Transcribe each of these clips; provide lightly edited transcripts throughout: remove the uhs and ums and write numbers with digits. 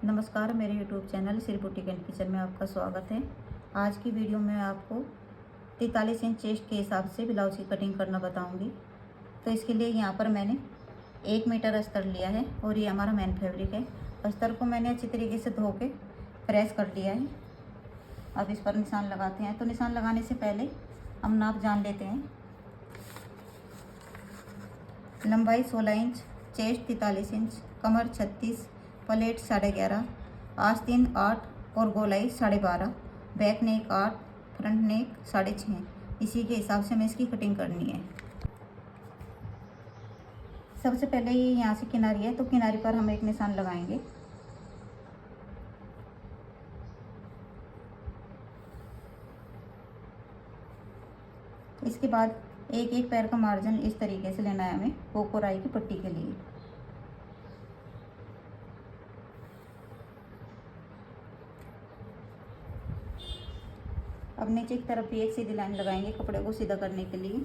नमस्कार, मेरे YouTube channel Shri boutique and kitchen में आपका स्वागत है। आज की वीडियो में आपको 43 इंच चेस्ट के हिसाब से ब्लाउज की कटिंग करना बताऊंगी। तो इसके लिए यहाँ पर मैंने 1 मीटर अस्तर लिया है और ये हमारा मेन फैब्रिक है। अस्तर को मैंने अच्छी तरीके से धो के प्रेस कर लिया है। अब इस पर निशान लगाते हैं। तो निशान लगाने से पहले हम नाप जान लेते हैं। लंबाई 16 इंच, चेस्ट 43 इंच, कमर 36, प्लेट 11.5, आस्तीन 8 और गोलाई 12.5, बैक नेक 8, फ्रंट नेक 6.5। इसी के हिसाब से हमें इसकी कटिंग करनी है। सबसे पहले ये यहाँ से किनारी है, तो किनारी पर हम एक निशान लगाएंगे। इसके बाद एक एक पैर का मार्जिन इस तरीके से लेना है हमें कोकोराई की पट्टी के लिए। अब नीचे की तरफ भी एक सीधी लाइन लगाएंगे कपड़े को सीधा करने के लिए।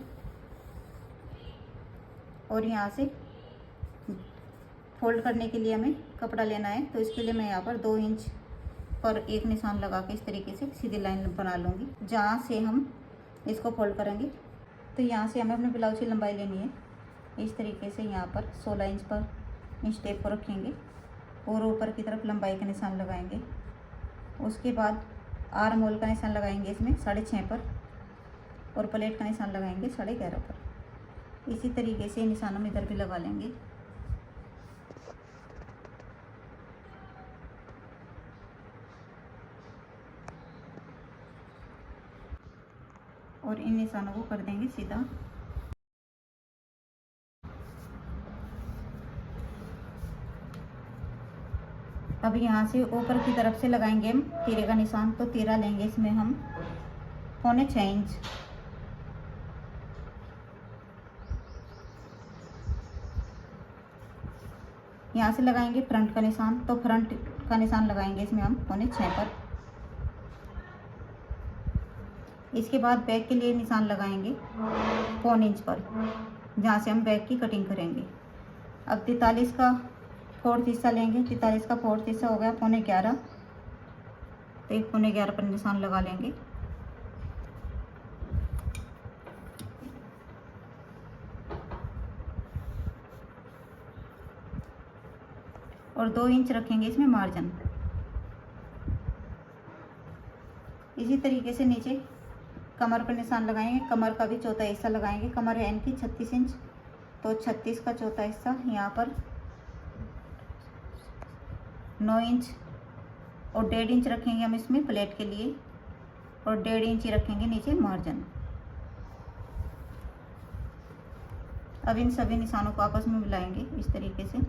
और यहाँ से फोल्ड करने के लिए हमें कपड़ा लेना है, तो इसके लिए मैं यहाँ पर 2 इंच पर एक निशान लगा के इस तरीके से सीधी लाइन बना लूँगी। जहाँ से हम इसको फोल्ड करेंगे, तो यहाँ से हमें अपने ब्लाउज की लंबाई लेनी है। इस तरीके से यहाँ पर 16 इंच पर इंच टेप को रखेंगे और ऊपर की तरफ लंबाई का निशान लगाएंगे। उसके बाद आर्म होल का निशान लगाएंगे इसमें 6.5 पर और प्लेट का निशान लगाएंगे 11.5 पर। इसी तरीके से निशान हम इधर भी लगा लेंगे। और इन निशानों को कर देंगे सीधा। अब यहाँ से ऊपर की तरफ से लगाएंगे हम तीरे का निशान। तो तीरा लेंगे इसमें हम 6.25 इंच। यहाँ से लगाएंगे फ्रंट का निशान, तो फ्रंट का निशान लगाएंगे इसमें हम 6.25 पर। इसके बाद बैक के लिए निशान लगाएंगे 1 इंच पर, जहाँ से हम बैक की कटिंग करेंगे। अब 43 का 4th हिस्सा लेंगे। 43 का 4th हिस्सा हो गया 11.25, तो 11.25 पर निशान लगा लेंगे। और 2 इंच रखेंगे इसमें मार्जिन। इसी तरीके से नीचे कमर पर निशान लगाएंगे। कमर का भी चौथा हिस्सा लगाएंगे। कमर है इनकी 36 इंच, तो 36 का चौथा हिस्सा यहाँ पर 9 इंच और 1.5 इंच रखेंगे हम इसमें प्लेट के लिए, और 1.5 इंच ही रखेंगे नीचे मार्जिन। अब इन सभी निशानों को आपस में मिलाएंगे इस तरीके से।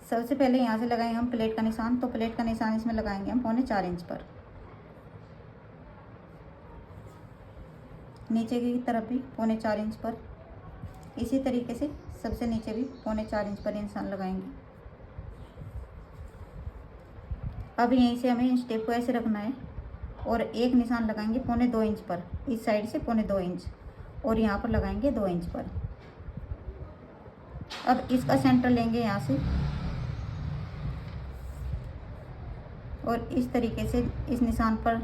सबसे पहले यहाँ से लगाएंगे हम प्लेट का निशान। तो प्लेट का निशान इसमें लगाएंगे हम 4.25 इंच पर। नीचे की तरफ भी 4.25 इंच पर। इसी तरीके से सबसे नीचे भी 4.25 इंच पर निशान लगाएंगे। अब यहीं से हमें स्टेप को ऐसे रखना है और एक निशान लगाएंगे 2.25 इंच पर, इस साइड से 2.25 इंच, और यहाँ पर लगाएंगे 2 इंच पर। अब इसका सेंटर लेंगे यहाँ से और इस तरीके से इस निशान पर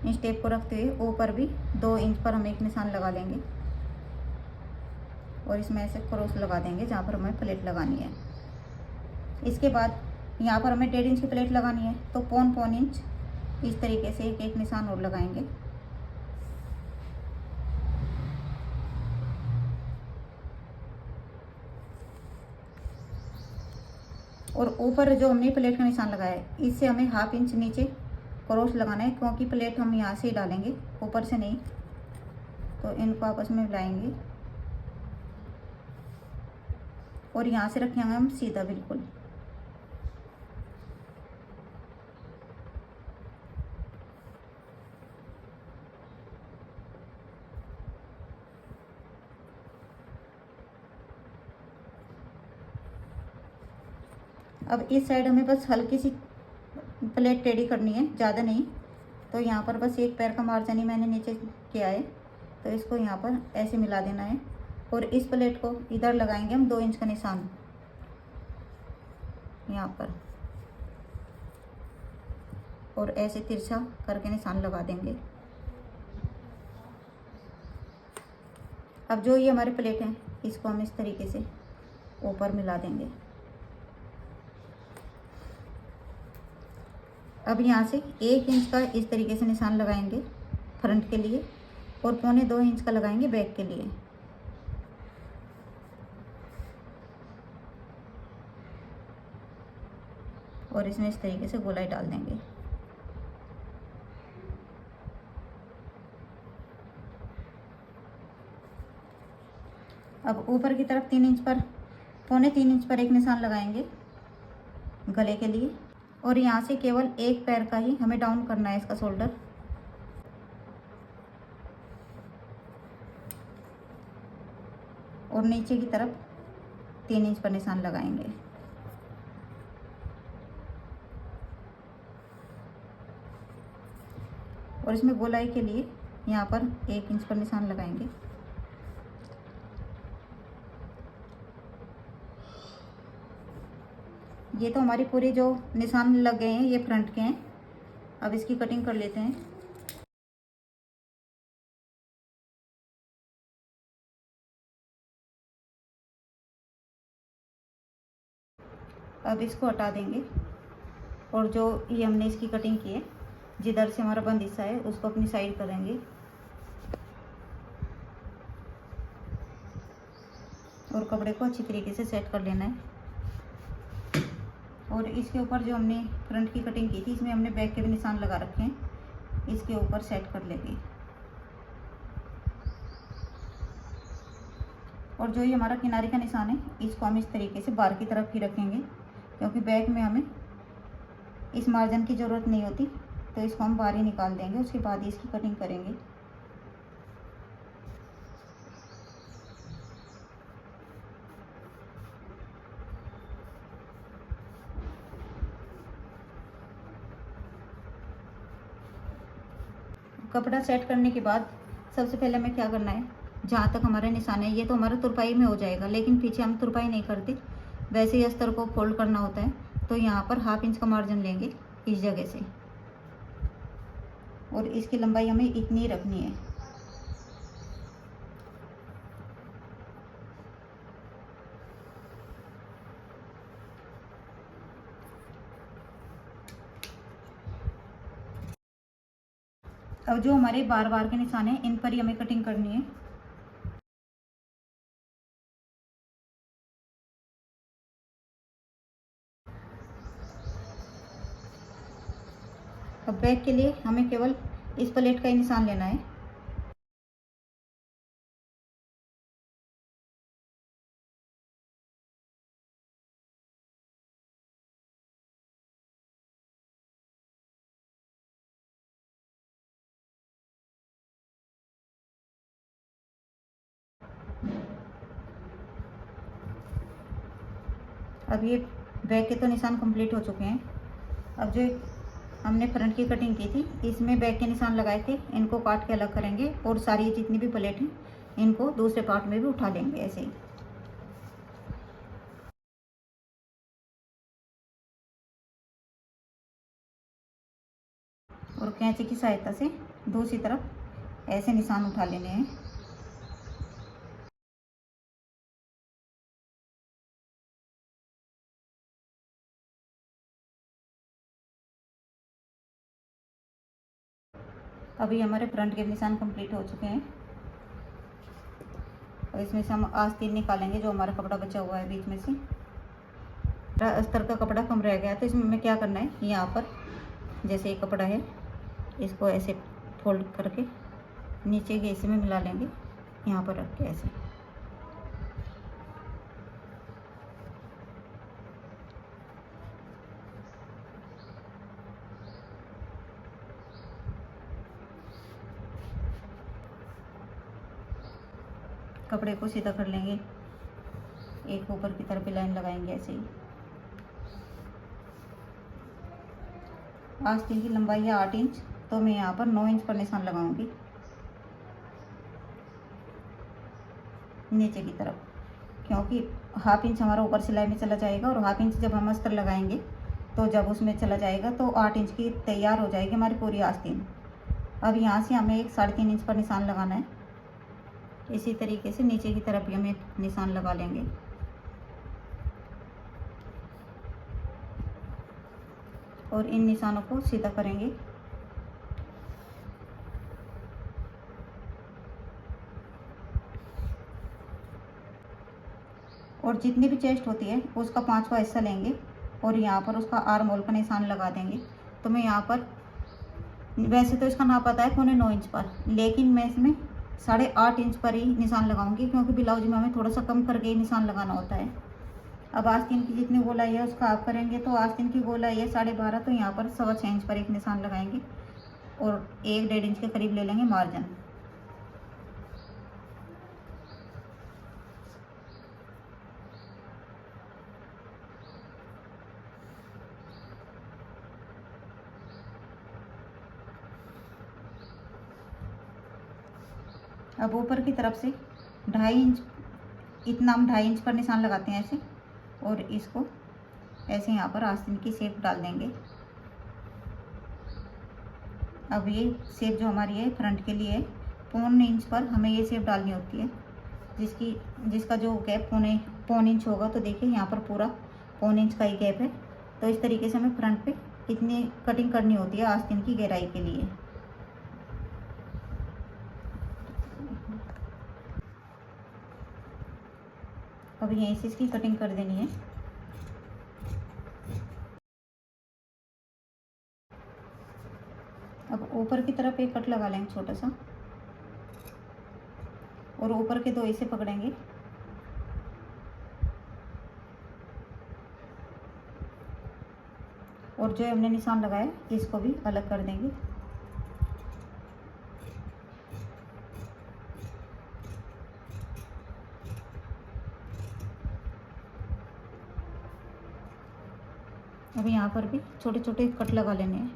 स्टेप को रखते हुए ऊपर भी 2 इंच पर हम एक निशान लगा लेंगे और इसमें ऐसे क्रॉस लगा देंगे जहाँ पर हमें प्लेट लगानी है। इसके बाद यहाँ पर हमें 1.5 इंच की प्लेट लगानी है, तो 0.25 इंच इस तरीके से एक एक निशान और लगाएंगे। और ऊपर जो हमने प्लेट का निशान लगाया है, इससे हमें 1/2 इंच नीचे क्रॉस लगाना है, क्योंकि प्लेट हम यहाँ से ही डालेंगे, ऊपर से नहीं। तो इनको आपस में मिलाएंगे और यहाँ से रखेंगे हम सीधा बिल्कुल। अब इस साइड हमें बस हल्की सी प्लेट टेढ़ी करनी है, ज़्यादा नहीं। तो यहाँ पर बस एक पैर का मार्जिन ही मैंने नीचे किया है, तो इसको यहाँ पर ऐसे मिला देना है। और इस प्लेट को इधर लगाएंगे हम 2 इंच का निशान यहाँ पर, और ऐसे तिरछा करके निशान लगा देंगे। अब जो ये हमारे प्लेट हैं, इसको हम इस तरीके से ऊपर मिला देंगे। अब यहाँ से 1 इंच का इस तरीके से निशान लगाएंगे फ्रंट के लिए, और 1.25 इंच का लगाएंगे बैक के लिए। और इसमें इस तरीके से गोलाई डाल देंगे। अब ऊपर की तरफ 3 इंच पर, 3.25 इंच पर एक निशान लगाएंगे गले के लिए। और यहाँ से केवल एक पैर का ही हमें डाउन करना है इसका शोल्डर। और नीचे की तरफ 3 इंच पर निशान लगाएंगे। और इसमें गोलाई के लिए यहाँ पर 1 इंच पर निशान लगाएंगे। ये तो हमारी पूरी जो निशान लग गए हैं ये फ्रंट के हैं। अब इसकी कटिंग कर लेते हैं। अब इसको हटा देंगे, और जो ये हमने इसकी कटिंग की है, जिधर से हमारा बंद हिस्सा है उसको अपनी साइड करेंगे। और कपड़े को अच्छी तरीके से सेट कर लेना है। और इसके ऊपर जो हमने फ्रंट की कटिंग की थी, इसमें हमने बैक के भी निशान लगा रखे हैं, इसके ऊपर सेट कर लेंगे। और जो ये हमारा किनारे का निशान है, इसको हम इस तरीके से बाहर की तरफ ही रखेंगे, क्योंकि बैक में हमें इस मार्जिन की ज़रूरत नहीं होती, तो इसको हम बाहर ही निकाल देंगे। उसके बाद ही इसकी कटिंग करेंगे। कपड़ा सेट करने के बाद सबसे पहले हमें क्या करना है, जहाँ तक हमारे निशान है ये तो हमारा तुरपाई में हो जाएगा, लेकिन पीछे हम तुरपाई नहीं करते, वैसे ही अस्तर को फोल्ड करना होता है। तो यहाँ पर 1/2 इंच का मार्जिन लेंगे इस जगह से, और इसकी लंबाई हमें इतनी रखनी है। अब जो हमारे बार बार के निशान हैं, इन पर ही हमें कटिंग करनी है। अब बैक के लिए हमें केवल इस प्लेट का ही निशान लेना है। अब ये बैक के तो निशान कंप्लीट हो चुके हैं। अब जो हमने फ्रंट की कटिंग की थी, इसमें बैक के निशान लगाए थे, इनको काट के अलग करेंगे, और सारी जितनी भी प्लेट हैं इनको दूसरे पार्ट में भी उठा लेंगे ऐसे ही। और कैंची की सहायता से दूसरी तरफ ऐसे निशान उठा लेने हैं। अभी हमारे फ्रंट के निशान कंप्लीट हो चुके हैं। और इसमें से हम आस्तीन निकालेंगे, जो हमारा कपड़ा बचा हुआ है बीच में से। अस्तर का कपड़ा कम रह गया, तो इसमें हमें क्या करना है, यहाँ पर जैसे ये कपड़ा है, इसको ऐसे फोल्ड करके नीचे के हिस्से में मिला लेंगे, यहाँ पर रख के ऐसे। कपड़े को सीधा कर लेंगे, एक ऊपर की तरफ लाइन लगाएंगे ऐसे ही। आस्तीन की लंबाई है 8 इंच, तो मैं यहाँ पर 9 इंच पर निशान लगाऊंगी नीचे की तरफ, क्योंकि हाफ इंच हमारा ऊपर सिलाई में चला जाएगा और हाफ इंच जब हम अस्तर लगाएंगे तो जब उसमें चला जाएगा तो 8 इंच की तैयार हो जाएगी हमारी पूरी आस्तीन। अब यहाँ से हमें एक 3.5 इंच पर निशान लगाना है। इसी तरीके से नीचे की तरफ भी हम एक निशान लगा लेंगे। और इन निशानों को सीधा करेंगे। और जितनी भी चेस्ट होती है उसका 5वां हिस्सा लेंगे और यहाँ पर उसका आर्म होल का निशान लगा देंगे। तो मैं यहाँ पर, वैसे तो इसका नाप आता है 9.25 इंच पर, लेकिन मैं इसमें 8.5 इंच पर ही निशान लगाऊंगी, क्योंकि ब्लाउज में हमें थोड़ा सा कम करके ही निशान लगाना होता है। अब आस्तीन की जितनी गोलाई है उसका आप करेंगे, तो आस्तीन की गोलाई है 12.5, तो यहाँ पर 6.25 इंच पर एक निशान लगाएंगे और 1-1.5 इंच के करीब ले लेंगे मार्जिन। अब ऊपर की तरफ से 2.5 इंच, इतना हम 2.5 इंच पर निशान लगाते हैं ऐसे, और इसको ऐसे यहाँ पर आस्तीन की शेप डाल देंगे। अब ये शेप जो हमारी है फ्रंट के लिए 1.25 इंच पर हमें ये शेप डालनी होती है, जिसका जो गैप 1.25 इंच होगा। तो देखिए यहाँ पर पूरा 1.25 इंच का ही गैप है। तो इस तरीके से हमें फ्रंट पे इतनी कटिंग करनी होती है आस्तीन की गहराई के लिए। अब यहीं से इसकी कटिंग कर देनी है। अब ऊपर की तरफ एक कट लगा लेंगे छोटा सा, और ऊपर के 2 ऐसे पकड़ेंगे और जो हमने निशान लगाया इसको भी अलग कर देंगे। अब यहाँ पर भी छोटे छोटे कट लगा लेने हैं।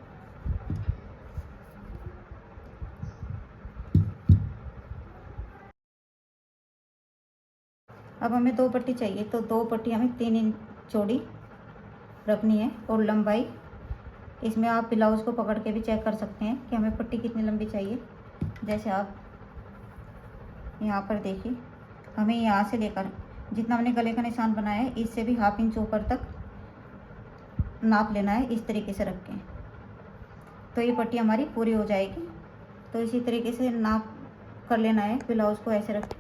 अब हमें 2 पट्टी चाहिए, तो 2 पट्टी हमें 3 इंच चौड़ी रखनी है। और लंबाई, इसमें आप ब्लाउज को पकड़ के भी चेक कर सकते हैं कि हमें पट्टी कितनी लंबी चाहिए। जैसे आप यहाँ पर देखिए, हमें यहाँ से लेकर जितना हमने गले का निशान बनाया है इससे भी हाफ इंच ऊपर तक नाप लेना है, इस तरीके से रख के। तो ये पट्टी हमारी पूरी हो जाएगी। तो इसी तरीके से नाप कर लेना है ब्लाउज को, ऐसे रख।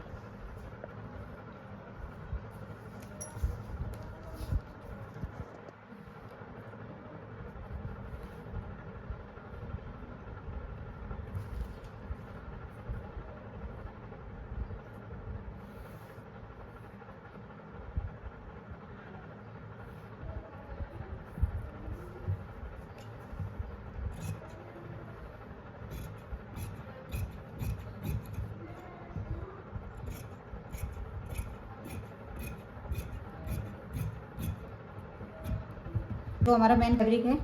जो हमारा मेन फैब्रिक है,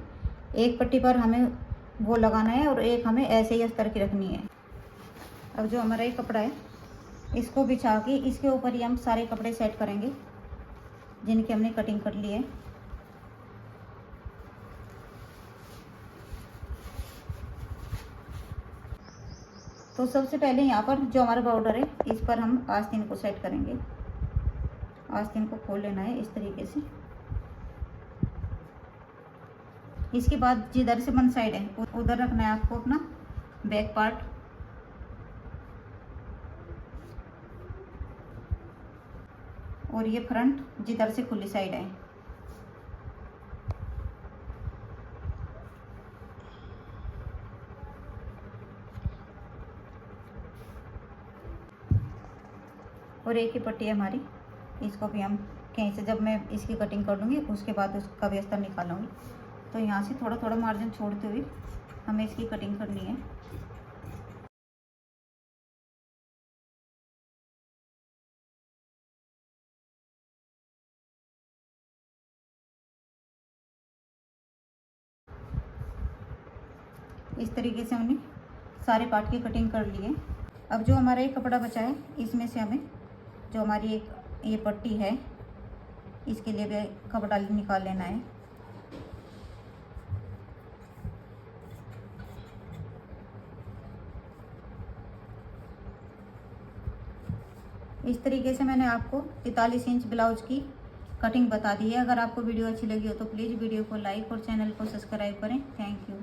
एक पट्टी पर हमें वो लगाना है और एक हमें ऐसे ही अस्तर की रखनी है। अब जो हमारा ये कपड़ा है इसको बिछा के इसके ऊपर ही हम सारे कपड़े सेट करेंगे जिनकी हमने कटिंग कर ली है। तो सबसे पहले यहाँ पर जो हमारा बॉर्डर है इस पर हम आस्तीन को सेट करेंगे। आस्तीन को खोल लेना है इस तरीके से। इसके बाद जिधर से वन साइड है उधर रखना है आपको अपना बैक पार्ट। और ये फ्रंट जिधर से खुली साइड है। और एक ही पट्टी है हमारी, इसको भी हम कहीं से, जब मैं इसकी कटिंग कर लूँगी उसके बाद उसका भी अस्तर निकालूंगी। तो यहाँ से थोड़ा थोड़ा मार्जिन छोड़ते हुए हमें इसकी कटिंग करनी है। इस तरीके से हमने सारे पार्ट की कटिंग कर ली है। अब जो हमारा एक कपड़ा बचा है, इसमें से हमें जो हमारी एक ये पट्टी है, इसके लिए भी कपड़ा निकाल लेना है। इस तरीके से मैंने आपको 43 इंच ब्लाउज की कटिंग बता दी है। अगर आपको वीडियो अच्छी लगी हो तो प्लीज़ वीडियो को लाइक और चैनल को सब्सक्राइब करें। Thank you.